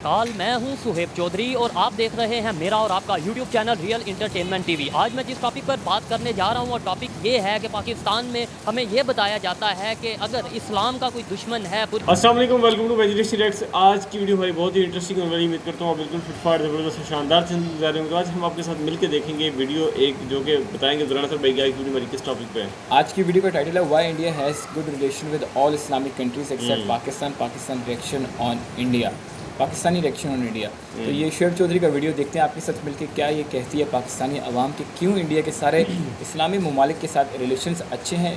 अकाल। मैं हूं सुहेब चौधरी और आप देख रहे हैं मेरा और आपका YouTube channel real entertainment TV. आज मैं जिस टॉपिक पर बात करने जा रहा हूं वो टॉपिक ये है कि पाकिस्तान में हमें ये बताया जाता है कि अगर इस्लाम का कोई दुश्मन है। अस्सलाम वालेकुम, वेलकम टू वेजिटेरियन डायरेक्ट्स। आज की वीडियो हमारी बहुत ही इंटरेस्टिंग होने वाली, उम्मीद करता हूँ बिल्कुल फिटफाट ज़बरदस्त शानदार से इंतजार होंगे। आज हम आपके साथ मिलकर देखेंगे वीडियो एक जो कि बताएंगे दुराना सर भाई की वीडियो हमारी किस टॉपिक पे है। आज की वीडियो का टाइटल है why India has good relation with all Islamic countries except Pakistan, Pakistan reaction on India, Pakistani reaction on India. तो ये शुएब चौधरी का वीडियो देखते हैं आपके साथ मिलकर क्या ये कहती है पाकिस्तानी अवाम कि क्यों इंडिया के सारे इस्लामी ममालिक के साथ रिलेशंस अच्छे हैं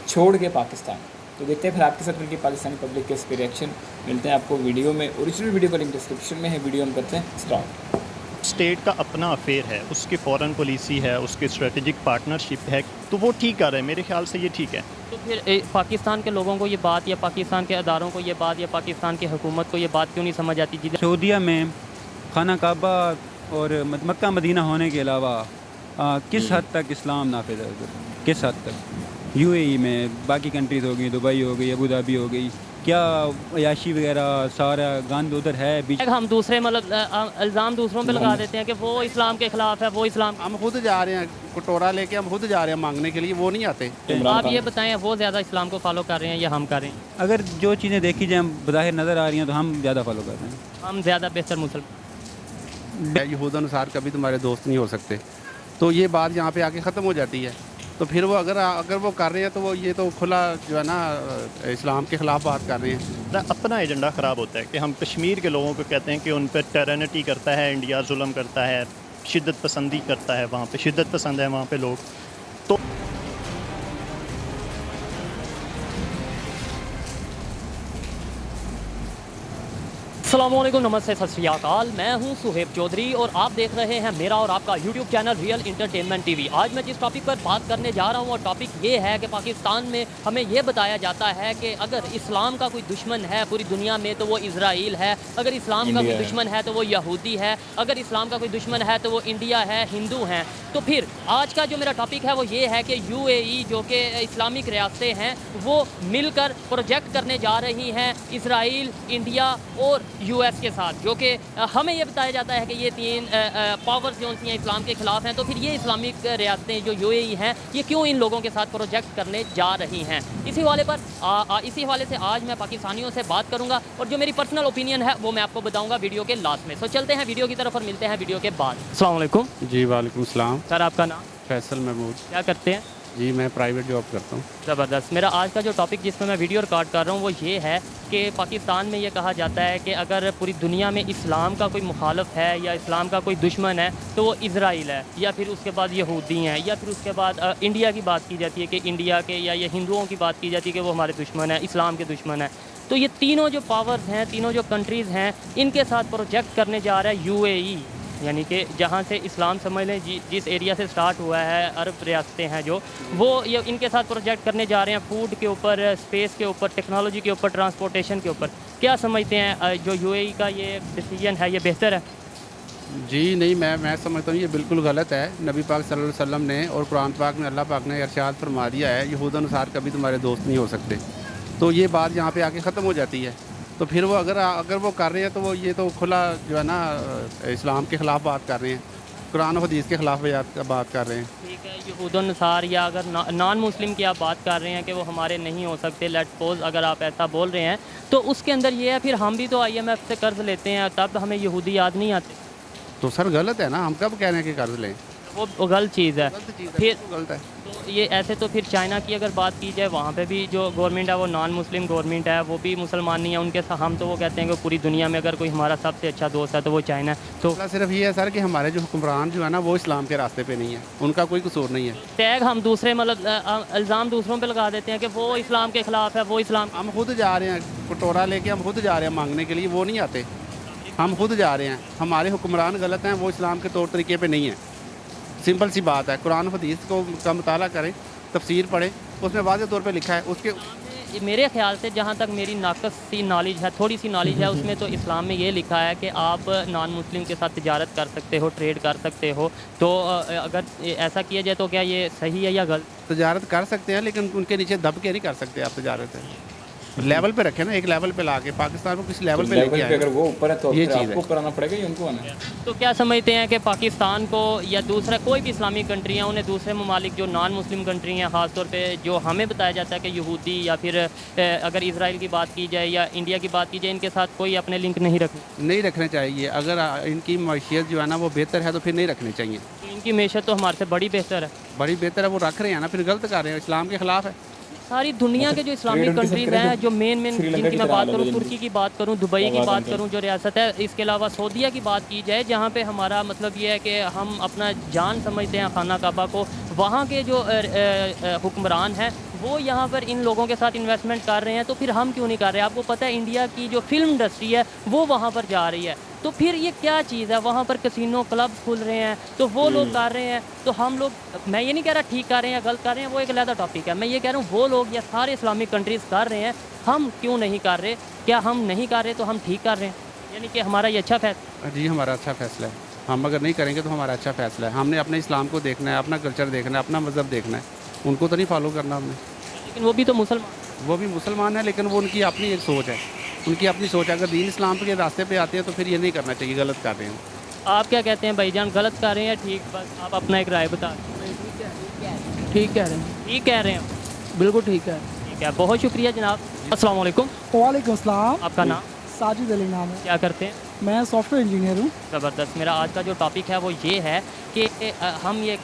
छोड़ के पाकिस्तान। तो देखते हैं फिर आपके साथ मिलकर पाकिस्तानी पब्लिक के इस पर रिएक्शन। मिलते हैं आपको वीडियो में, ओरिजिनल वीडियो का लिंक डिस्क्रिप्शन में है। वीडियो हम करते हैं स्टार्ट। स्टेट का अपना अफेयर है, उसकी फॉरेन पॉलिसी है, उसकी स्ट्रेटेजिक पार्टनरशिप है, तो वो ठीक कर रहे हैं। मेरे ख्याल से ये ठीक है। तो फिर पाकिस्तान के लोगों को ये बात या पाकिस्तान के अदारों को ये बात या पाकिस्तान की हुकूमत को ये बात क्यों नहीं समझ आती? जिधर सऊदीया में खाना काबा और मक्का मदीना होने के अलावा किस हद तक इस्लाम नाफिज है उधर, किस हद तक यूएई में बाकी कंट्रीज़ हो गई, दुबई हो गई, अबू धाबी हो गई, क्या अयाशी वगैरह सारा गंद उधर है? बीच हम दूसरे मतलब इल्ज़ाम दूसरों पे लगा देते हैं कि वो इस्लाम के खिलाफ है, वो इस्लाम। हम खुद जा रहे हैं, कटोरा लेके हम खुद जा रहे हैं मांगने के लिए, वो नहीं आते। आप ये बताएं वो ज़्यादा इस्लाम को फॉलो कर रहे हैं या हम कर रहे हैं? अगर जो चीज़ें देखी जाए बज़ाहिर नज़र आ रही हैं तो हम ज़्यादा फॉलो कर रहे हैं। हम ज़्यादा बेहतर मुसलमान। यहूद अनुसार कभी तुम्हारे दोस्त नहीं हो सकते, तो ये बात यहाँ पे आके ख़त्म हो जाती है। तो फिर वो अगर वो कर रहे हैं तो वो ये तो खुला जो है ना इस्लाम के ख़िलाफ़ बात कर रहे हैं। अपना एजेंडा ख़राब होता है कि हम कश्मीर के लोगों को कहते हैं कि उन पर टेररिटी करता है इंडिया, जुल्म करता है, शिद्दत पसंदी करता है, वहाँ पे शिद्दत पसंद है वहाँ पे लोग। तो अस्सलामुअलैकुम, नमस्ते, सत श्री अकाल। मैं हूं सुहेब चौधरी और आप देख रहे हैं मेरा और आपका YouTube channel real entertainment TV. आज मैं जिस टॉपिक पर बात करने जा रहा हूं वो टॉपिक ये है कि पाकिस्तान में हमें ये बताया जाता है कि अगर इस्लाम का कोई दुश्मन है पूरी दुनिया में तो वो इज़राइल है, अगर इस्लाम का कोई दुश्मन है तो वो यहूदी है, अगर इस्लाम का कोई दुश्मन है तो वो इंडिया है, हिंदू हैं। तो फिर आज का जो मेरा टॉपिक है वो ये है कि UAE जो कि इस्लामिक रियासतें हैं वो मिलकर प्रोजेक्ट करने जा रही हैं इज़राइल, इंडिया और US के साथ, जो कि हमें ये बताया जाता है कि ये तीन पावर्स जो हैं इस्लाम के ख़िलाफ़ हैं। तो फिर ये इस्लामिक रियासतें जो UAE हैं ये क्यों इन लोगों के साथ प्रोजेक्ट करने जा रही हैं? इसी हवाले से आज मैं पाकिस्तानियों से बात करूंगा और जो मेरी पर्सनल ओपिनियन है वो मैं आपको बताऊंगा वीडियो के लास्ट में। तो चलते हैं वीडियो की तरफ और मिलते हैं वीडियो के बाद। अस्सलाम वालेकुम। जी वालेकुम सलाम। सर आपका नाम? फैसल महमूद। क्या करते हैं? जी मैं प्राइवेट जॉब करता हूँ। ज़बरदस्त। मेरा आज का जो टॉपिक जिसमें मैं वीडियो रिकॉर्ड कर रहा हूँ वो ये है कि पाकिस्तान में ये कहा जाता है कि अगर पूरी दुनिया में इस्लाम का कोई मुखालफ है या इस्लाम का कोई दुश्मन है तो वो इज़राइल है, या फिर उसके बाद यहूदी हैं, या फिर उसके बाद इंडिया की बात की जाती है कि इंडिया के या ये हिंदुओं की बात की जाती है कि वो हमारे दुश्मन है, इस्लाम के दुश्मन है। तो ये तीनों जो पावर्स हैं, तीनों जो कंट्रीज़ हैं, इनके साथ प्रोजेक्ट करने जा रहा है UAE, यानी कि जहाँ से इस्लाम समझ लें जिस एरिया से स्टार्ट हुआ है, अरब रियासतें हैं जो, वो ये इनके साथ प्रोजेक्ट करने जा रहे हैं फूड के ऊपर, स्पेस के ऊपर, टेक्नोलॉजी के ऊपर, ट्रांसपोर्टेशन के ऊपर। क्या समझते हैं जो UAE का ये डिसीजन है ये बेहतर है? जी नहीं, मैं समझता हूँ ये बिल्कुल गलत है। नबी पाक सल्लल्लाहु अलैहि वसल्लम ने और कुरान पाक में अल्लाह पाक ने इरशाद फरमा दिया है यहूद अनुसार कभी तुम्हारे दोस्त नहीं हो सकते। तो ये बात यहाँ पे आके ख़त्म हो जाती है। तो फिर वो अगर वो कर रहे हैं तो वो ये तो खुला जो है ना इस्लाम के ख़िलाफ़ बात कर रहे हैं, कुरान और हदीस के ख़िलाफ़ बात कर रहे हैं। ठीक है, यहूदनुसार या अगर नॉन मुस्लिम की आप बात कर रहे हैं कि वो हमारे नहीं हो सकते, लेट्स सपोज अगर आप ऐसा बोल रहे हैं तो उसके अंदर ये है फिर हम भी तो IMF से कर्ज़ लेते हैं, तब हमें यहूदी याद नहीं आते। तो सर गलत है ना, हम कब कह रहे हैं कि कर्ज़ लें? वो गलत चीज़ है। फिर गलत है। तो ये ऐसे तो फिर चाइना की अगर बात की जाए वहाँ पे भी जो गवर्नमेंट है वो नॉन मुस्लिम गवर्नमेंट है, वो भी मुसलमान नहीं है उनके साथ। हम तो वो कहते हैं कि पूरी दुनिया में अगर कोई हमारा सबसे अच्छा दोस्त है तो वो चाइना है। तो सिर्फ ये है सर कि हमारे जो हुक्मरान जो है ना वो इस्लाम के रास्ते पे नहीं है, उनका कोई कसूर नहीं है। टैग हम दूसरे मतलब इल्ज़ाम दूसरों पे लगा देते हैं कि वो इस्लाम के ख़िलाफ़ है, वो इस्लाम। हम खुद जा रहे हैं, कटोरा लेके हम खुद जा रहे हैं मांगने के लिए, वो नहीं आते। हम खुद जा रहे हैं, हमारे हुक्मरान गलत हैं, वो इस्लाम के तौर तरीके पे नहीं है। सिंपल सी बात है, कुरान हदीस को का मुताला करें, तफसीर पढ़ें, उसमें वाज़ेह तौर पे लिखा है। उसके मेरे ख्याल से जहाँ तक मेरी नाकस सी नॉलेज है, थोड़ी सी नॉलेज है, उसमें तो इस्लाम में ये लिखा है कि आप नॉन मुस्लिम के साथ तिजारत कर सकते हो, ट्रेड कर सकते हो। तो अगर ऐसा किया जाए तो क्या ये सही है या गलत? तजारत कर सकते हैं लेकिन उनके नीचे दब के नहीं कर सकते आप तजारत। लेवल पे रखे ना, एक लेवल पे ला के पाकिस्तान को किसी लेवल पे लेवल लेके पे आए। अगर वो ऊपर है तो ये फिर चीज़ आपको है। ऊपर आना पड़ेगा या उनको आना है? तो क्या समझते हैं कि पाकिस्तान को या दूसरा कोई भी इस्लामिक कंट्री है उन्हें दूसरे ममालिक जो नॉन मुस्लिम कंट्री हैं, ख़ासतौर पे जो हमें बताया जाता है कि यहूदी या फिर अगर इसराइल की बात की जाए या इंडिया की बात की जाए, इनके साथ कोई अपने लिंक नहीं रखने? नहीं रखने चाहिए। अगर इनकी मैशियत जो है ना वो बेहतर है तो फिर नहीं रखने चाहिए। इनकी मैशत तो हमारे से बड़ी बेहतर है। बड़ी बेहतर है, वो रख रहे हैं ना, फिर गलत कर रहे हैं, इस्लाम के खिलाफ है। सारी दुनिया के जो इस्लामिक ट्रेड उनके साथ कंट्रीज़ करें हैं, तो जो मेन श्रीलंका जिनकी की मैं तरह बात हाल करूँ, है तुर्की की बात करूँ, दुबई की क्या बात बात करूँ जो रियासत है, इसके अलावा सऊदीया की बात की जाए जहाँ पे हमारा मतलब ये है कि हम अपना जान समझते हैं खाना काबा को, वहाँ के जो हुक्मरान हैं वो यहाँ पर इन लोगों के साथ इन्वेस्टमेंट कर रहे हैं, तो फिर हम क्यों नहीं कर रहे? आपको पता है इंडिया की जो फिल्म इंडस्ट्री है वो वहाँ पर जा रही है, तो फिर ये क्या चीज़ है? वहाँ पर कसिनो क्लब्स खुल रहे हैं, तो वो लोग कर रहे हैं, तो हम लोग, मैं ये नहीं कह रहा ठीक कर रहे हैं या गलत कर रहे हैं, वो एक अलग टॉपिक है। मैं ये कह रहा हूँ वो लोग या सारे इस्लामिक कंट्रीज़ कर रहे हैं, हम क्यों नहीं कर रहे? क्या हम नहीं कर रहे तो हम ठीक कर रहे हैं? यानी कि हमारा ये अच्छा फैसला? जी हमारा अच्छा फैसला है। हम अगर नहीं करेंगे तो हमारा अच्छा फैसला है। हमने अपने इस्लाम को देखना है, अपना कल्चर देखना है, अपना मज़हब देखना है, उनको तो नहीं फॉलो करना हमने। लेकिन वो भी तो मुसलमान। वो भी मुसलमान है, लेकिन वो उनकी अपनी एक सोच है, उनकी अपनी सोच है। अगर दीन इस्लाम के रास्ते पे आते हैं तो फिर ये नहीं करना चाहिए, गलत कर रहे हैं। आप क्या कहते हैं भाईजान, गलत कर रहे हैं या ठीक? बस आप अपना एक राय बता दें। ठीक कह रहे हैं, ठीक कह रहे हैं, बिल्कुल ठीक है। ठीक है, बहुत शुक्रिया जनाब। अस्सलाम वालेकुम, वालेकुम अस्सलाम। आपका नाम? साजिद अली नाम है, क्या करते हैं? मैं सॉफ्टवेयर इंजीनियर हूँ। ज़बरदस्त। मेरा आज का जो टॉपिक है वो ये है कि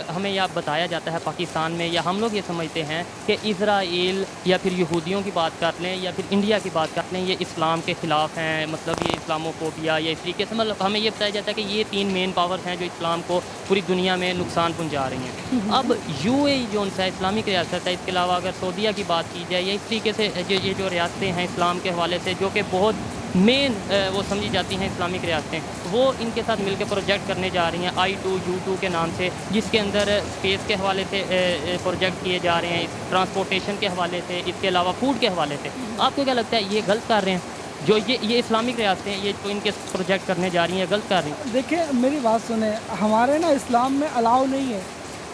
हमें यह बताया जाता है पाकिस्तान में, या हम लोग ये समझते हैं कि इज़राइल या फिर यहूदियों की बात कर लें या फिर इंडिया की बात कर लें, ये इस्लाम के ख़िलाफ़ हैं, मतलब ये इस्लामोफोबिया या इस तरीके से, मतलब हमें ये बताया जाता है कि ये 3 मेन पावर्स हैं जो इस्लाम को पूरी दुनिया में नुकसान पहुँचा रही हैं। अब UAE जो सा इस्लामिक रियासत है, इसके अलावा अगर सऊदीया की बात की जाए या इस तरीके से ये जो रियासतें हैं इस्लाम के हवाले से जो कि बहुत मेन वो समझी जाती हैं इस्लामिक रियासतें, वो इनके साथ मिलकर प्रोजेक्ट करने जा रही हैं I2U2 के नाम से, जिसके अंदर स्पेस के हवाले से प्रोजेक्ट किए जा रहे हैं, ट्रांसपोर्टेशन के हवाले से, इसके अलावा फूड के हवाले से। आपको क्या लगता है ये गलत कर रहे हैं? जो ये इस्लामिक रियासतें ये जो इनके प्रोजेक्ट करने जा रही हैं, गलत कर रही हैं? देखिए मेरी बात सुने, हमारे ना इस्लाम में अलाउ नहीं है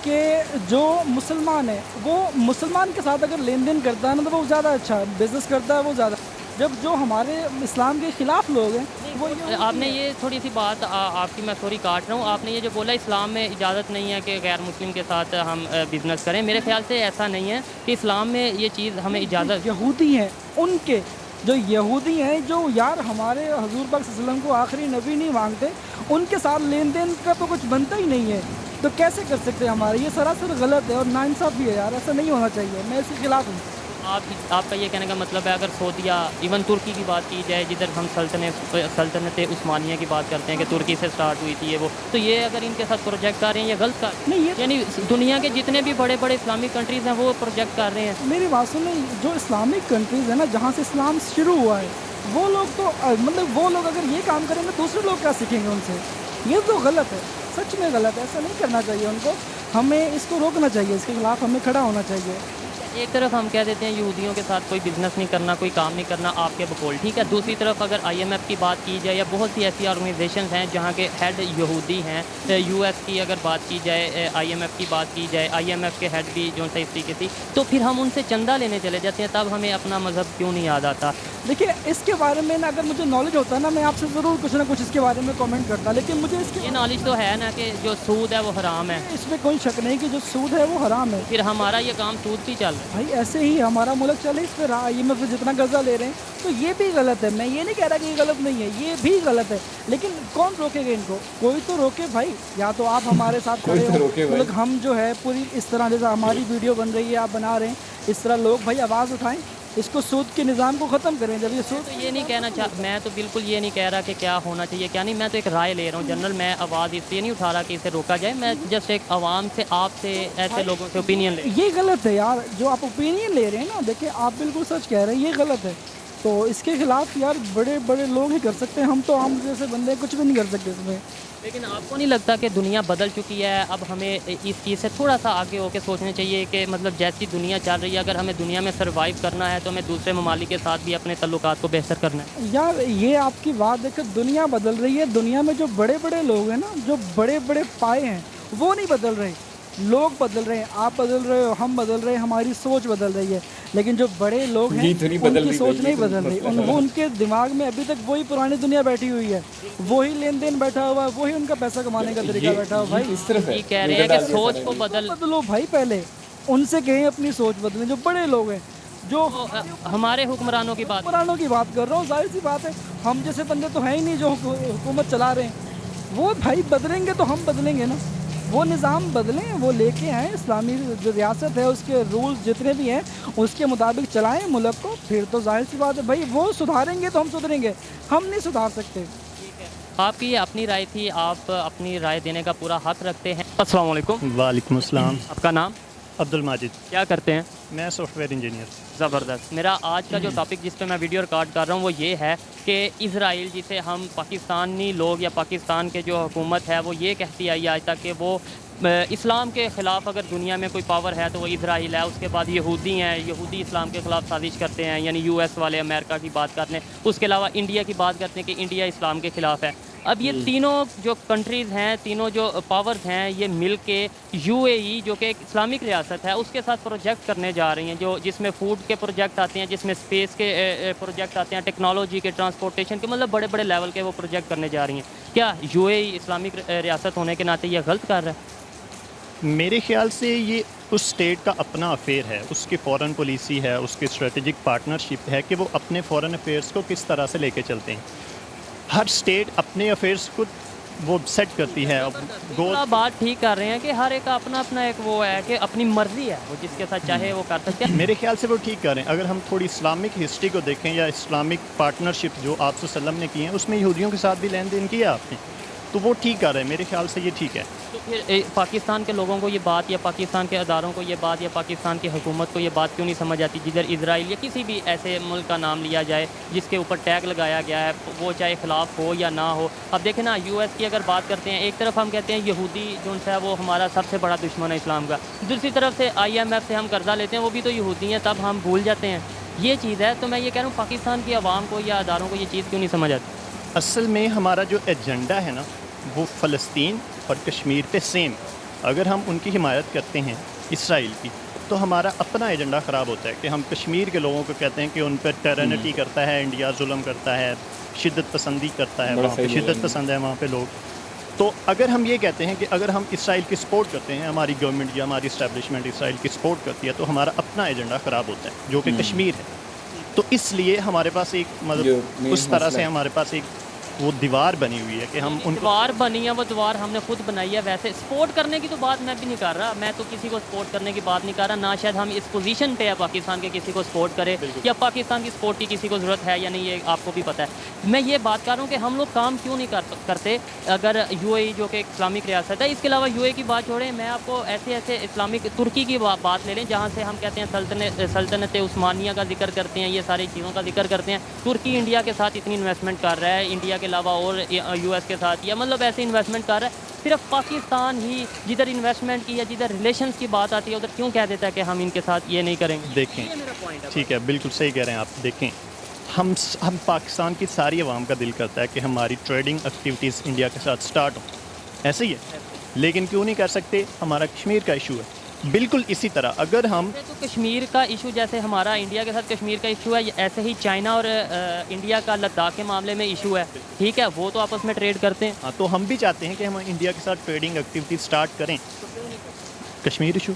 कि जो मुसलमान है वो मुसलमान के साथ अगर लेन देन करता है ना तो वो ज़्यादा अच्छा बिज़नेस करता है वो ज़्यादा। जब जो हमारे इस्लाम के ख़िलाफ़ लोग हैं वो आपने ये थोड़ी सी बात आपकी, मैं सॉरी काट रहा हूँ, आपने ये जो बोला इस्लाम में इजाज़त नहीं है कि गैर मुस्लिम के साथ हम बिज़नेस करें, मेरे ख्याल से ऐसा नहीं है कि इस्लाम में ये चीज़ हमें इजाज़त। यहूदी हैं उनके, जो यहूदी हैं जो यार हमारे हजूर पाक सल्लल्लाहु अलैहि वसल्लम को आखिरी नबी नहीं मांगते, उनके साथ लेन देन का तो कुछ बनता ही नहीं है, तो कैसे कर सकते हैं हमारे? ये सरासर गलत है और नाइंसाफ़ी है यार, ऐसा नहीं होना चाहिए, मैं इसके खिलाफ़ हूँ। आपका ये कहने का मतलब है अगर सऊदीया, इवन तुर्की की बात की जाए, जिधर हम सल्तनत उस्मानिया की बात करते हैं कि तुर्की से स्टार्ट हुई थी ये वो, तो ये अगर इनके साथ प्रोजेक्ट कर रहे हैं ये गलत कर नहीं, ये यानी दुनिया के जितने भी बड़े बड़े इस्लामिक कंट्रीज़ हैं वो प्रोजेक्ट कर रहे हैं। मेरी बात सुनो, जो इस्लामिक कंट्रीज़ है ना जहाँ से इस्लाम शुरू हुआ है, वो लोग तो मतलब वो लोग अगर ये काम करेंगे दूसरे लोग क्या सीखेंगे उनसे? ये तो गलत है, सच में गलत है, ऐसा नहीं करना चाहिए उनको। हमें इसको रोकना चाहिए, इसके खिलाफ़ हमें खड़ा होना चाहिए। एक तरफ हम कह देते हैं यहूदियों के साथ कोई बिज़नेस नहीं करना, कोई काम नहीं करना, आपके बकौल ठीक है। दूसरी तरफ अगर IMF की बात की जाए या बहुत सी ऐसी ऑर्गेनाइजेशंस हैं जहाँ के हेड यहूदी हैं, US की अगर बात की जाए, IMF की बात की जाए, IMF के हेड भी जो सा इस तरीके से, तो फिर हम उनसे चंदा लेने चले जाते हैं, तब हमें अपना मज़हब क्यों नहीं याद आता? देखिए इसके बारे में ना अगर मुझे नॉलेज होता ना मैं आपसे ज़रूर कुछ ना कुछ इसके बारे में कमेंट करता, लेकिन मुझे इसके ये नॉलेज तो है ना कि जो सूद है वो हराम है, इसमें कोई शक नहीं कि जो सूद है वो हराम है। फिर हमारा ये काम सूद भी चल रहा है। भाई ऐसे ही हमारा मुल्क चले, इस पर IMF से जितना कर्जा ले रहे हैं तो ये भी गलत है। मैं ये नहीं कह रहा कि ये गलत नहीं है, ये भी गलत है, लेकिन कौन रोकेगा इनको? कोई तो रोके भाई, या तो आप हमारे साथ खड़े हो, मतलब हम जो है पूरी इस तरह जैसा हमारी वीडियो बन रही है आप बना रहे हैं, इस तरह लोग भाई आवाज़ उठाएं, इसको सूद के निज़ाम को ख़त्म करें। जब ये सूद, तो ये नहीं कहना चाह, मैं तो बिल्कुल ये नहीं कह रहा कि क्या होना चाहिए क्या नहीं, मैं तो एक राय ले रहा हूँ जनरल। मैं आवाज़ इसलिए नहीं उठा रहा कि इसे रोका जाए, मैं जस्ट एक आवाम से, आपसे, ऐसे लोगों से ओपिनियन ले। ये गलत है यार, जो आप ओपिनियन ले रहे हैं ना, देखिए आप बिल्कुल सच कह रहे हैं, ये गलत है। तो इसके खिलाफ़ यार बड़े बड़े लोग ही कर सकते हैं, हम तो आम जैसे बंदे कुछ भी नहीं कर सकते इसमें। लेकिन आपको नहीं लगता कि दुनिया बदल चुकी है? अब हमें इस चीज़ से थोड़ा सा आगे होकर सोचना चाहिए कि मतलब जैसी दुनिया चल रही है, अगर हमें दुनिया में सर्वाइव करना है तो हमें दूसरे ममालिक के साथ भी अपने तल्लुकात को बेहतर करना है। यार ये आपकी बात देखकर दुनिया बदल रही है, दुनिया में जो बड़े बड़े लोग हैं ना, जो बड़े बड़े पाए हैं वो नहीं बदल रहे। लोग बदल रहे हैं, आप बदल रहे हो, हम बदल रहे हैं, हमारी सोच बदल रही है, लेकिन जो बड़े लोग हैं ये तो नहीं बदल उनकी रही सोच भाई, नहीं ये तो बदल रही। मतलब है। उनके दिमाग में अभी तक वही पुरानी दुनिया बैठी हुई है, वही लेन देन बैठा हुआ है, वही उनका पैसा कमाने का तरीका बैठा हुआ है। भाई इस तरफ है ये कह रहे हैं कि सोच को बदलो भाई, पहले उनसे कहें अपनी सोच बदलें। जो बड़े लोग हैं, जो हमारे हुक्मरानों की बात हुक्मरानों की बात कर रहा हूँ, जाहिर सी बात है हम जैसे बंदे तो हैं ही नहीं जो हुकूमत चला रहे हैं। वो भाई बदलेंगे तो हम बदलेंगे ना, वो निज़ाम बदलें, वो लेके आए इस्लामी जो रियासत है उसके रूल्स जितने भी हैं उसके मुताबिक चलाएं मुल्क को, फिर तो जाहिर सी बात है भाई वो सुधारेंगे तो हम सुधरेंगे, हम नहीं सुधार सकते। आपकी ये अपनी राय थी, आप अपनी राय देने का पूरा हक रखते हैं। अस्सलाम वालेकुम। वालेकुम अस्सलाम। आपका नाम? अब्दुल माजिद। क्या करते हैं? मैं सॉफ्टवेयर इंजीनियर। ज़बरदस्त। मेरा आज का जो टॉपिक जिस पे मैं वीडियो रिकॉर्ड कर रहा हूँ वो ये है कि इज़राइल, जिसे हम पाकिस्तानी लोग या पाकिस्तान के जो हुकूमत है वो ये कहती आई आज तक कि वो इस्लाम के ख़िलाफ़ अगर दुनिया में कोई पावर है तो वो इज़राइल है। उसके बाद यहूदी हैं, यहूदी इस्लाम के ख़िलाफ़ साजिश करते हैं, यानी यूएस वाले अमेरिका की बात करते हैं। उसके अलावा इंडिया की बात करते हैं कि इंडिया इस्लाम के ख़िलाफ़ है। अब ये तीनों जो कंट्रीज़ हैं, तीनों जो पावर्स हैं, ये मिल के यूएई जो कि एक इस्लामिक रियासत है उसके साथ प्रोजेक्ट करने जा रही हैं, जो जिसमें फ़ूड के प्रोजेक्ट आते हैं, जिसमें स्पेस के प्रोजेक्ट आते हैं, टेक्नोलॉजी के, ट्रांसपोर्टेशन के, मतलब बड़े बड़े लेवल के वो प्रोजेक्ट करने जा रही हैं। क्या यूएई इस्लामिक रियासत होने के नाते ये गलत कर रहा है? मेरे ख्याल से ये उस स्टेट का अपना अफेयर है, उसकी फ़ॉरेन पॉलिसी है, उसकी स्ट्रेटेजिक पार्टनरशिप है कि वो अपने फ़ॉरेन अफेयर्स को किस तरह से लेके चलते हैं। हर स्टेट अपने अफेयर्स को वो सेट करती है। अब गोल बात ठीक कर रहे हैं कि हर एक का अपना अपना एक वो है कि अपनी मर्जी है, वो जिसके साथ चाहे वो कर सकते हैं। मेरे ख्याल से वो ठीक कर रहे हैं। अगर हम थोड़ी इस्लामिक हिस्ट्री को देखें या इस्लामिक पार्टनरशिप जो आप सल्लम ने की है उसमें यहूदियों के साथ भी लेन देन किया आपने, तो वो ठीक कर रहे हैं। मेरे ख्याल से ये ठीक है। तो फिर पाकिस्तान के लोगों को ये बात, या पाकिस्तान के अदारों को ये बात, या पाकिस्तान की हुकूमत को ये बात क्यों नहीं समझ आती जिधर इजराइल या किसी भी ऐसे मुल्क का नाम लिया जाए जिसके ऊपर टैग लगाया गया है, वो चाहे खिलाफ हो या ना हो। अब देखें ना, यूएस की अगर बात करते हैं, एक तरफ हम कहते हैं यहूदी जो है वो हमारा सबसे बड़ा दुश्मन है इस्लाम का, दूसरी तरफ से IMF से हम कर्जा लेते हैं, वो भी तो यहूदी हैं, तब हम भूल जाते हैं ये चीज़ है। तो मैं ये कह रहा हूँ पाकिस्तान की आवाम को या अदारों को ये चीज़ क्यों नहीं समझ आती? असल में हमारा जो एजेंडा है ना वो फ़लस्तीन और कश्मीर पे सेम। अगर हम उनकी हिमायत करते हैं इसराइल की, तो हमारा अपना एजेंडा ख़राब होता है कि हम कश्मीर के लोगों को कहते हैं कि उन पर टेररिटी करता है इंडिया, जुल्म करता है, शिद्दत पसंदी करता है, वहाँ पे शिद्दत पसंद है वहाँ पे लोग। तो अगर हम ये कहते हैं कि अगर हम इसराइल की सपोर्ट करते हैं, हमारी गवर्नमेंट या हमारी इस्टेब्लिशमेंट इसराइल की सपोर्ट करती है, तो हमारा अपना एजेंडा ख़राब होता है जो कि कश्मीर है। तो इसलिए हमारे पास एक मतलब उस तरह से हमारे पास एक वो दीवार बनी हुई है कि हम उन दीवार बनी है, वो दीवार हमने खुद बनाई है। वैसे सपोर्ट करने की तो बात मैं भी नहीं कर रहा, मैं तो किसी को सपोर्ट करने की बात नहीं कर रहा, ना शायद हम इस पोजीशन पे है पाकिस्तान के किसी को सपोर्ट करे या पाकिस्तान की सपोर्ट की किसी को ज़रूरत है या नहीं, ये आपको भी पता है। मैं ये बात कर रहा हूँ कि हम लोग काम क्यों नहीं करते अगर यूएई जो कि एक इस्लामिक रियासत है। इसके अलावा यूएई की बात छोड़ें, मैं आपको ऐसे ऐसे इस्लामिक तुर्की की बात ले लें जहाँ से हम कहते हैं सल्तनत उस्मानिया का जिक्र करते हैं, ये सारी चीज़ों का जिक्र करते हैं। तुर्की इंडिया के साथ इतनी इन्वेस्टमेंट कर रहा है, इंडिया के अलावा और यूएस के साथ, या मतलब ऐसे इन्वेस्टमेंट कर रहा है। सिर्फ पाकिस्तान ही जिधर इन्वेस्टमेंट की या जिधर रिलेशंस की बात आती है उधर क्यों कह देता है कि हम इनके साथ ये नहीं करेंगे? देखें, ठीक है, बिल्कुल सही कह रहे हैं आप। देखें, हम पाकिस्तान की सारी आवाम का दिल करता है कि हमारी ट्रेडिंग एक्टिविटीज़ इंडिया के साथ स्टार्ट हो, ऐसे ही है, लेकिन क्यों नहीं कर सकते? हमारा कश्मीर का इशू है। बिल्कुल इसी तरह अगर हम तो कश्मीर का इशू जैसे हमारा इंडिया के साथ कश्मीर का इशू है, ऐसे ही चाइना और इंडिया का लद्दाख के मामले में इशू है, ठीक है, वो तो आपस में ट्रेड करते हैं। हाँ, तो हम भी चाहते हैं कि हम इंडिया के साथ ट्रेडिंग एक्टिविटी स्टार्ट करें। कश्मीर इशू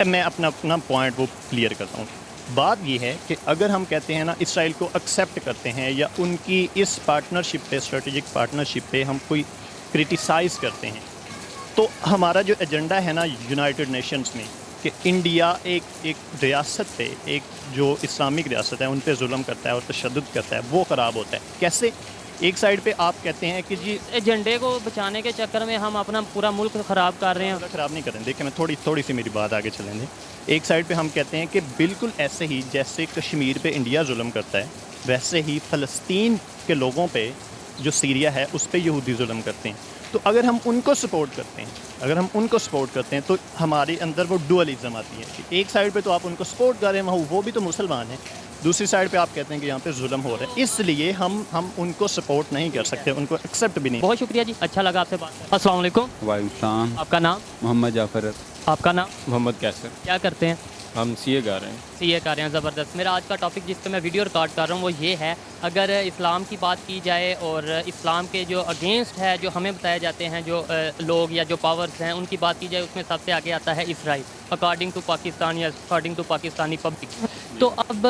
मैं अपना पॉइंट वो क्लियर करता हूँ। बात ये है कि अगर हम कहते हैं ना इसराइल को एक्सेप्ट करते हैं या उनकी इस पार्टनरशिप पे, स्ट्रेटेजिक पार्टनरशिप पे हम कोई क्रिटिसाइज़ करते हैं, तो हमारा जो एजेंडा है ना यूनाइटेड नेशंस में कि इंडिया एक रियासत पे, एक जो इस्लामिक रियासत है उन पे जुल्म करता है और तशद्दुद करता है, वो ख़राब होता है। कैसे? एक साइड पे आप कहते हैं कि जी एजेंडे को बचाने के चक्कर में हम अपना पूरा मुल्क ख़राब कर रहे हैं। ख़राब नहीं कर रहे हैं। देखिए, मैं थोड़ी सी मेरी बात आगे चलें दें। एक साइड पे हम कहते हैं कि बिल्कुल ऐसे ही जैसे कश्मीर पे इंडिया जुल्म करता है, वैसे ही फ़लस्तीन के लोगों पे जो सीरिया है उस पर यहूदी जुल्म करते हैं। तो अगर हम उनको सपोर्ट करते हैं तो हमारे अंदर वो डुअलिज़म आती है कि एक साइड पे तो आप उनको सपोर्ट कर रहे हैं, वो भी तो मुसलमान हैं, दूसरी साइड पे आप कहते हैं कि यहाँ पे जुल्म हो रहा है, इसलिए हम उनको सपोर्ट नहीं कर सकते, उनको एक्सेप्ट भी नहीं। बहुत शुक्रिया जी, अच्छा लगा आपसे बात करके। अस्सलाम वालेकुम। वालेकुम। आपका नाम? मोहम्मद जाफ़र। आपका नाम? मोहम्मद कैसर। क्या करते हैं? हम सीए गा रहे हैं। सीए कर रहे हैं, ज़बरदस्त। मेरा आज का टॉपिक जिस पे मैं वीडियो रिकॉर्ड कर रहा हूँ वो ये है, अगर इस्लाम की बात की जाए और इस्लाम के जो अगेंस्ट है, जो हमें बताए जाते हैं जो लोग या जो पावर्स हैं, उनकी बात की जाए, उसमें सबसे आगे आता है इसराइल, अकॉर्डिंग टू पाकिस्तान या अकॉर्डिंग टू पाकिस्तानी पब्लिक। तो अब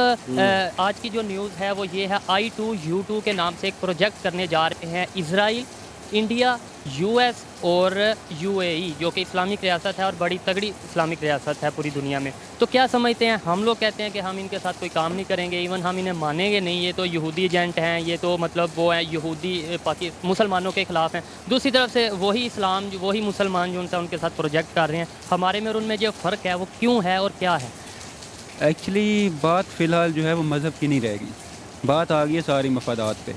आज की जो न्यूज़ है वो ये है, I2U2 के नाम से एक प्रोजेक्ट करने जा रहे हैं इसराइल, इंडिया, US और UAE, जो कि इस्लामिक रियासत है और बड़ी तगड़ी इस्लामिक रियासत है पूरी दुनिया में। तो क्या समझते हैं? हम लोग कहते हैं कि हम इनके साथ कोई काम नहीं करेंगे, इवन हम इन्हें मानेंगे नहीं, ये तो यहूदी एजेंट हैं, ये तो मतलब वो हैं यहूदी मुसलमानों के ख़िलाफ़ हैं। दूसरी तरफ से वही इस्लाम, वही मुसलमान जो उनसे उनके साथ प्रोजेक्ट कर रहे हैं। हमारे में और उनमें जो फ़र्क है वो क्यों है और क्या है? एक्चुअली बात फ़िलहाल जो है वो मज़हब की नहीं रहेगी, बात आ गई है सारी मफादात पे।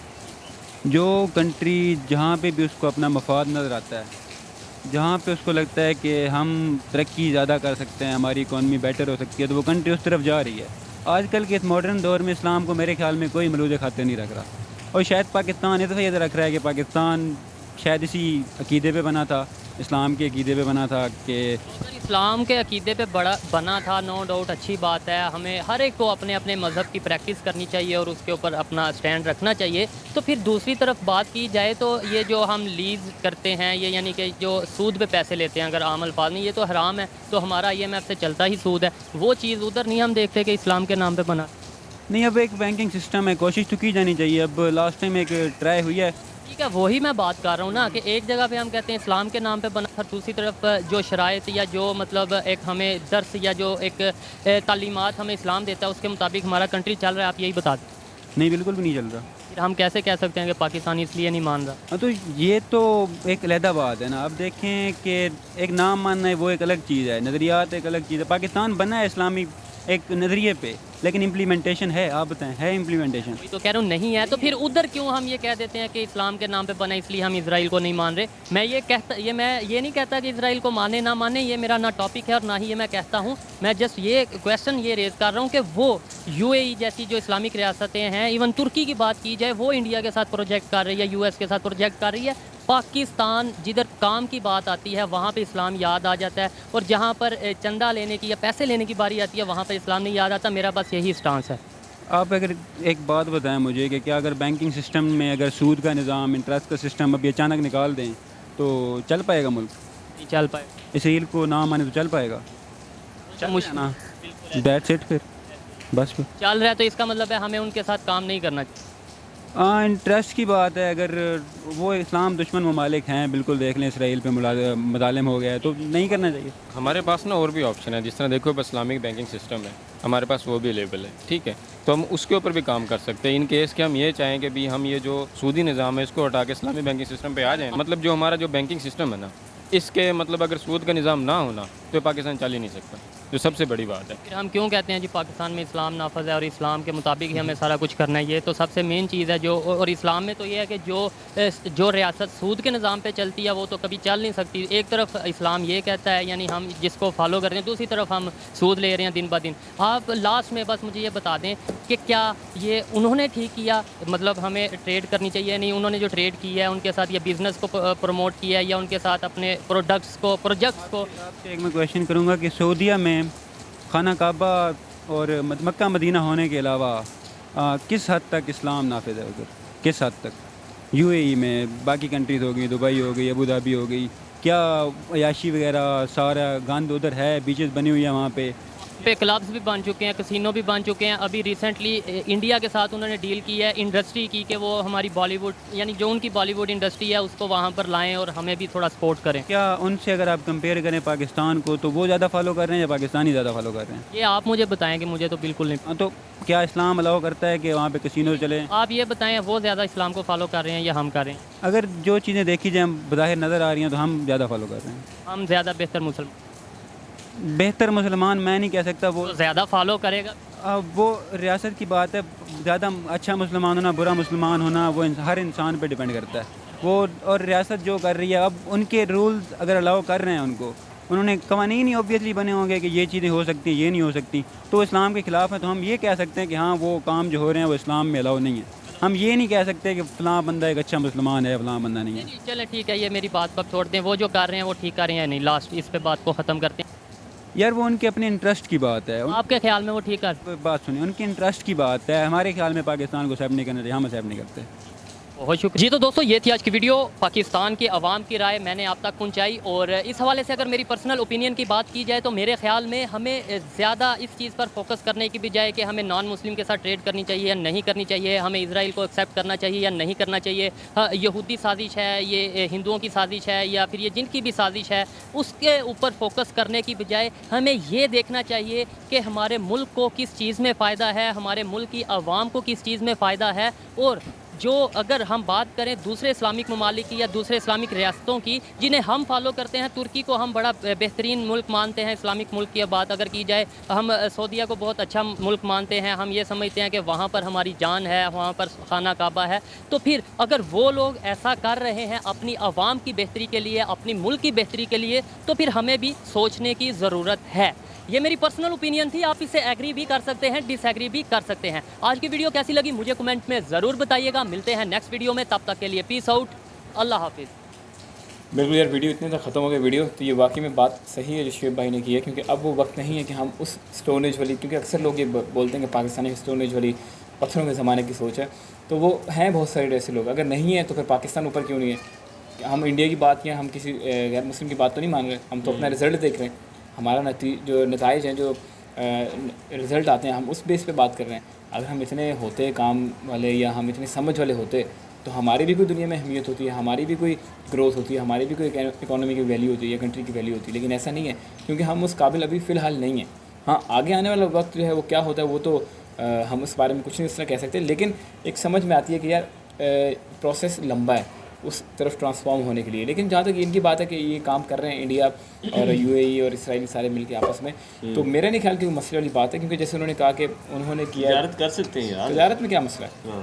जो कंट्री जहाँ पे भी उसको अपना मफाद नज़र आता है, जहाँ पे उसको लगता है कि हम तरक्की ज़्यादा कर सकते हैं, हमारी इकॉनमी बेटर हो सकती है, तो वो कंट्री उस तरफ जा रही है। आजकल के इस मॉडर्न दौर में इस्लाम को मेरे ख्याल में कोई मलूज़ खातिर नहीं रख रहा, और शायद पाकिस्तान इस वजह से रख रहा है कि पाकिस्तान शायद इसी अकीदे पे बना था, इस्लाम के अकीदे पे बना था कि अगर इस्लाम के अकीदे पे बना था, नो डाउट अच्छी बात है। हमें हर एक को अपने अपने मज़हब की प्रैक्टिस करनी चाहिए और उसके ऊपर अपना स्टैंड रखना चाहिए। तो फिर दूसरी तरफ बात की जाए तो ये जो हम लीज़ करते हैं, ये यानी कि जो सूद पे पैसे लेते हैं, अगर आम अल्फाज में, ये तो हराम है। तो हमारा IMF से चलता ही सूद है, वो चीज़ उधर नहीं हम देखते कि इस्लाम के नाम पर बना। नहीं, अब एक बैंकिंग सिस्टम है, कोशिश तो की जानी चाहिए। अब लास्ट टाइम एक ट्राई हुई है, ठीक है, वही मैं बात कर रहा हूँ ना, कि एक जगह पे हम कहते हैं इस्लाम के नाम पे बना था, दूसरी तरफ जो शराइत या जो मतलब एक हमें दर्स या जो एक तालीमात हमें इस्लाम देता है उसके मुताबिक हमारा कंट्री चल रहा है। आप यही बता दें। नहीं बिल्कुल भी नहीं चल रहा। फिर हम कैसे कह सकते हैं कि पाकिस्तान इसलिए नहीं मान रहा? हाँ, तो ये तो एक अलहदा बात है ना। अब देखें कि एक नाम मानना है वो एक अलग चीज़ है, नज़रियात एक अलग चीज़ है। पाकिस्तान बना है इस्लामी एक नज़रिए पे, लेकिन इम्प्लीमेंटेशन है, आप बताएं है इम्प्लीमेंटेशन? तो कह रहा हूँ नहीं है। तो फिर उधर क्यों हम ये कह देते हैं कि इस्लाम के नाम पे बना इसलिए हम इसराइल को नहीं मान रहे? मैं ये नहीं कहता कि इसराइल को माने ना माने, ये मेरा ना टॉपिक है और ना ही ये मैं कहता हूँ। मैं जस्ट ये क्वेश्चन ये रेज़ कर रहा हूँ कि वो UAE जैसी जो इस्लामिक रियासतें हैं, इवन तुर्की की बात की जाए, वो इंडिया के साथ प्रोजेक्ट कर रही है, US के साथ प्रोजेक्ट कर रही है। पाकिस्तान जिधर काम की बात आती है वहाँ पे इस्लाम याद आ जाता है, और जहाँ पर चंदा लेने की या पैसे लेने की बारी आती है वहाँ पर इस्लाम नहीं याद आता। मेरा बस यही स्टांस है। आप अगर एक बात बताएं मुझे कि क्या अगर बैंकिंग सिस्टम में अगर सूद का निज़ाम, इंटरेस्ट का सिस्टम अभी अचानक निकाल दें तो चल पाएगा मुल्क? नहीं चल पाए। इसराइल को ना माने तो चल पाएगा? मुश्किल ना, दैट्स इट। फिर बस फिर चल रहा है तो इसका मतलब है हमें उनके साथ काम नहीं करना चाहिए। हाँ, इंटरेस्ट की बात है। अगर वो इस्लाम दुश्मन ममालिक हैं, बिल्कुल देख लें इसराइल पे मुजालिम हो गया है, तो नहीं करना चाहिए। हमारे पास ना और भी ऑप्शन है, जिस तरह देखो अब इस्लामिक बैंकिंग सिस्टम है हमारे पास, वो भी अवेलेबल है, ठीक है। तो हम उसके ऊपर भी काम कर सकते हैं इन केस कि हम ये चाहें कि भी हम ये जो सूदी निज़ाम है इसको हटा के इस्लामिक बैंकिंग सिस्टम पे आ जाएं। मतलब जो हमारा जो बैंकिंग सिस्टम है ना, इसके मतलब अगर सूद का निज़ाम ना होना तो पाकिस्तान चल ही नहीं सकता, जो सबसे बड़ी बात है। फिर हम क्यों कहते हैं जी पाकिस्तान में इस्लाम नाफज है और इस्लाम के मुताबिक ही हमें सारा कुछ करना है? ये तो सबसे मेन चीज़ है जो, और इस्लाम में तो ये है कि जो रियासत सूद के निज़ाम पे चलती है वो तो कभी चल नहीं सकती। एक तरफ इस्लाम ये कहता है, यानी हम जिसको फॉलो कर रहे हैं, दूसरी तरफ हम सूद ले रहे हैं दिन ब दिन। आप लास्ट में बस मुझे ये बता दें कि क्या ये उन्होंने ठीक किया, मतलब हमें ट्रेड करनी चाहिए? नहीं, उन्होंने जो ट्रेड किया है उनके साथ या बिज़नेस को प्रमोट किया है या उनके साथ अपने प्रोजेक्ट्स को आपसे एक मैं क्वेश्चन करूँगा कि सऊदीया में खाना काबा और मक्का मदीना होने के अलावा किस हद तक इस्लाम नाफिज है उधर? किस हद तक? UAE में बाकी कंट्रीज़ हो गई, दुबई हो गई, अबू धाबी हो गई, क्या अयाशी वगैरह सारा गंद उधर है? बीचेस बनी हुई है वहाँ पे क्लब्स भी बन चुके हैं, कसिनो भी बन चुके हैं। अभी रिसेंटली इंडिया के साथ उन्होंने डील की है इंडस्ट्री की कि वो हमारी बॉलीवुड, यानी जो उनकी बॉलीवुड इंडस्ट्री है उसको वहाँ पर लाएं और हमें भी थोड़ा सपोर्ट करें। क्या उनसे अगर आप कंपेयर करें पाकिस्तान को, तो वो ज़्यादा फॉलो कर रहे हैं या पाकिस्तानी ज़्यादा फॉलो कर रहे हैं? ये आप मुझे बताएं कि मुझे तो बिल्कुल नहीं। हाँ, तो क्या इस्लाम अलाउ करता है कि वहाँ पे कसिनो चले? आप ये बताएं वो ज़्यादा इस्लाम को फॉलो कर रहे हैं या हम कर रहे हैं? अगर जो चीज़ें देखी जाए बज़ाहिर नज़र आ रही हैं तो हम ज़्यादा फॉलो कर रहे हैं। हम ज़्यादा बेहतर मुसलमान मैं नहीं कह सकता, वो ज़्यादा फॉलो करेगा। अब वो रियासत की बात है। ज़्यादा अच्छा मुसलमान होना, बुरा मुसलमान होना, वो हर इंसान पे डिपेंड करता है वो। और रियासत जो कर रही है, अब उनके रूल्स अगर अलाउ कर रहे हैं उनको, उन्होंने कवानीन ही ऑब्वियसली बने होंगे कि ये चीज़ें हो सकती हैं, ये नहीं हो सकती, तो इस्लाम के ख़िलाफ़ है। तो हम ये कह सकते हैं कि हाँ वो काम जो हो रहे हैं वो इस्लाम में अलाउ नहीं है। हम ये नहीं कह सकते कि फ़लाँ बंदा एक अच्छा मुसलमान है, फ़लाँ बंदा नहीं है। चले ठीक है, ये मेरी बात पर छोड़ दें, वो जो कर रहे हैं वो ठीक कर रहे हैं नहीं, लास्ट इस पे बात को ख़त्म करते हैं। यार वो उनके अपने इंटरेस्ट की बात है। आपके ख्याल में वो ठीक कर बात सुनिए, उनके इंटरेस्ट की बात है। हमारे ख्याल में पाकिस्तान को एक्सेप्ट नहीं करना चाहिए, हम एक्सेप्ट नहीं करते। बहुत शुक्रिया जी। तो दोस्तों ये थी आज की वीडियो, पाकिस्तान के अवाम की राय मैंने आप तक पहुंचाई। और इस हवाले से अगर मेरी पर्सनल ओपिनियन की बात की जाए तो मेरे ख्याल में हमें ज़्यादा इस चीज़ पर फोकस करने की बजाय कि हमें नॉन मुस्लिम के साथ ट्रेड करनी चाहिए या नहीं करनी चाहिए, हमें इजराइल को एक्सेप्ट करना चाहिए या नहीं करना चाहिए, यहूदी साजिश है, ये हिंदुओं की साजिश है, या फिर ये जिनकी भी साजिश है, उसके ऊपर फोकस करने की बजाय हमें ये देखना चाहिए कि हमारे मुल्क को किस चीज़ में फ़ायदा है, हमारे मुल्क की आवाम को किस चीज़ में फ़ायदा है। और जो अगर हम बात करें दूसरे इस्लामिक ममालिक की या दूसरे इस्लामिक रियासतों की जिन्हें हम फॉलो करते हैं, तुर्की को हम बड़ा बेहतरीन मुल्क मानते हैं इस्लामिक मुल्क की बात अगर की जाए, हम सऊदीया को बहुत अच्छा मुल्क मानते हैं, हम ये समझते हैं कि वहाँ पर हमारी जान है, वहाँ पर खाना काबा है। तो फिर अगर वो लोग ऐसा कर रहे हैं अपनी आवाम की बेहतरी के लिए, अपनी मुल्क की बेहतरी के लिए, तो फिर हमें भी सोचने की ज़रूरत है। ये मेरी पर्सनल ओपिनियन थी, आप इससे एग्री भी कर सकते हैं, डिसएग्री भी कर सकते हैं। आज की वीडियो कैसी लगी मुझे कमेंट में ज़रूर बताइएगा। मिलते हैं नेक्स्ट वीडियो में, तब तक के लिए पीस आउट, अल्लाह हाफिज़। बिल्कुल यार, वीडियो इतने तक ख़त्म हो गया वीडियो। तो ये वाकई में बात सही है जो शुएब भाई ने की है, क्योंकि अब वो वक्त नहीं है कि हम उस स्टोन एज वाली, क्योंकि अक्सर लोग ये बोलते हैं कि पाकिस्तानी स्टोन एज वाली पत्थरों के ज़माने की सोच है, तो वो हैं बहुत सारे ऐसे लोग। अगर नहीं है तो फिर पाकिस्तान ऊपर क्यों नहीं है? हम इंडिया की बात या हम किसी गैर मुस्लिम की बात तो नहीं मान रहे, हम तो अपना रिज़ल्ट देख रहे हैं, हमारा जो नताइज हैं, जो रिज़ल्ट आते हैं, हम उस बेस पे बात कर रहे हैं। अगर हम इतने होते काम वाले या हम इतने समझ वाले होते तो हमारी भी कोई दुनिया में अहमियत होती है, हमारी भी कोई ग्रोथ होती है, हमारी भी कोई इकोनॉमी की वैल्यू होती है या कंट्री की वैल्यू होती है। लेकिन ऐसा नहीं है, क्योंकि हम उस काबिल अभी फ़िलहाल नहीं है। हाँ, आगे आने वाला वक्त जो है वो क्या होता है वो तो हम उस बारे में कुछ नहीं इस तरह कह सकते, लेकिन एक समझ में आती है कि यार प्रोसेस लंबा है उस तरफ ट्रांसफॉर्म होने के लिए। लेकिन जहाँ तक इनकी बात है कि ये काम कर रहे हैं इंडिया और यूएई और इसराइल सारे मिलके आपस में, तो मेरा नहीं ख्याल कि वो मसले वाली बात है, क्योंकि जैसे उन्होंने कहा कि उन्होंने किया, तजारत कर सकते हैं यार, तजारत में क्या मसला है?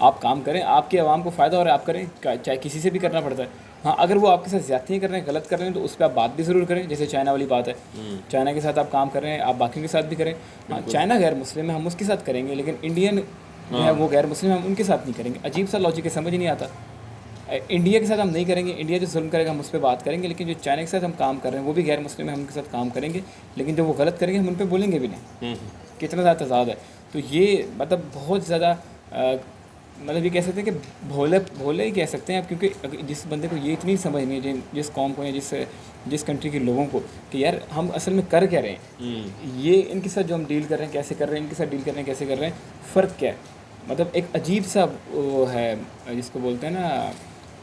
आप काम करें, आपके आवाम को फ़ायदा हो रहा है, आप करें, चाहे किसी से भी करना पड़ता है। हाँ, अगर वो आपके साथ ज़्यादतियाँ कर रहे हैं, गलत कर रहे हैं, तो उस पर आप बात भी ज़रूर करें। जैसे चाइना वाली बात है, चाइना के साथ आप काम कर रहे हैं, आप बाकियों के साथ भी करें। हाँ, चाइना गैर मुस्लिम है, हम उसके साथ करेंगे, लेकिन इंडियन जो है वो गैर मुस्लिम है, हम उनके साथ नहीं करेंगे। अजीब सा लॉजिक है, समझ ही नहीं आता। इंडिया के साथ हम नहीं करेंगे, इंडिया जो जुल्म करेगा हम उस पर बात करेंगे, लेकिन जो चाइना के साथ हम काम कर रहे हैं वो भी गैर मुस्लिम है, हम उनके साथ काम करेंगे, लेकिन जो वो गलत करेंगे हम उन पर बोलेंगे भी नहीं। कितना ज़्यादा तजाद है। तो ये मतलब बहुत ज़्यादा मतलब ये कह सकते हैं कि भोले ही कह सकते हैं आप, क्योंकि जिस बंदे को ये इतनी समझ नहीं है, जिस कौम को या जिस कंट्री के लोगों को, कि यार हम असल में कर क्या रहे हैं, ये इनके साथ जो हम डील कर रहे हैं कैसे कर रहे हैं, इनके साथ डील कर रहे हैं कैसे कर रहे हैं, फ़र्क क्या है। मतलब एक अजीब सा वो है जिसको बोलते हैं ना,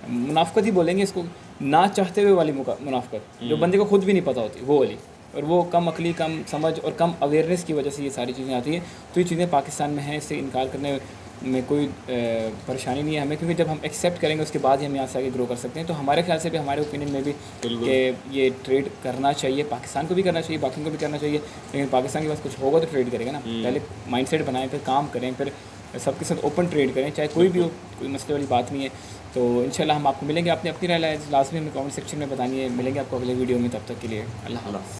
मुनाफ़क़त ही बोलेंगे इसको, ना चाहते हुए वाली मुनाफ़क़त, जो बंदे को खुद भी नहीं पता होती वो वाली, और वो कम अकली, कम समझ और कम अवेयरनेस की वजह से ये सारी चीज़ें आती हैं। तो ये चीज़ें पाकिस्तान में हैं, इससे इनकार करने में कोई परेशानी नहीं है हमें, क्योंकि जब हम एक्सेप्ट करेंगे उसके बाद ही हम यहाँ से आगे ग्रो कर सकते हैं। तो हमारे ख्याल से भी, हमारे ओपिनियन में भी कि ये ट्रेड करना चाहिए, पाकिस्तान को भी करना चाहिए, बाकियों को भी करना चाहिए, लेकिन पाकिस्तान के पास कुछ होगा तो ट्रेड करेगा ना। पहले माइंडसेट बनाएं, फिर काम करें, फिर सबके साथ ओपन ट्रेड करें, चाहे कोई भी हो, कोई मसले वाली बात नहीं है। तो इंशाल्लाह हम आपको मिलेंगे, आपने अपनी राय लाजमी हमें कमेंट सेक्शन में बतानी है। मिलेंगे आपको अगले वीडियो में, तब तक के लिए अल्लाह हाफ़िज़।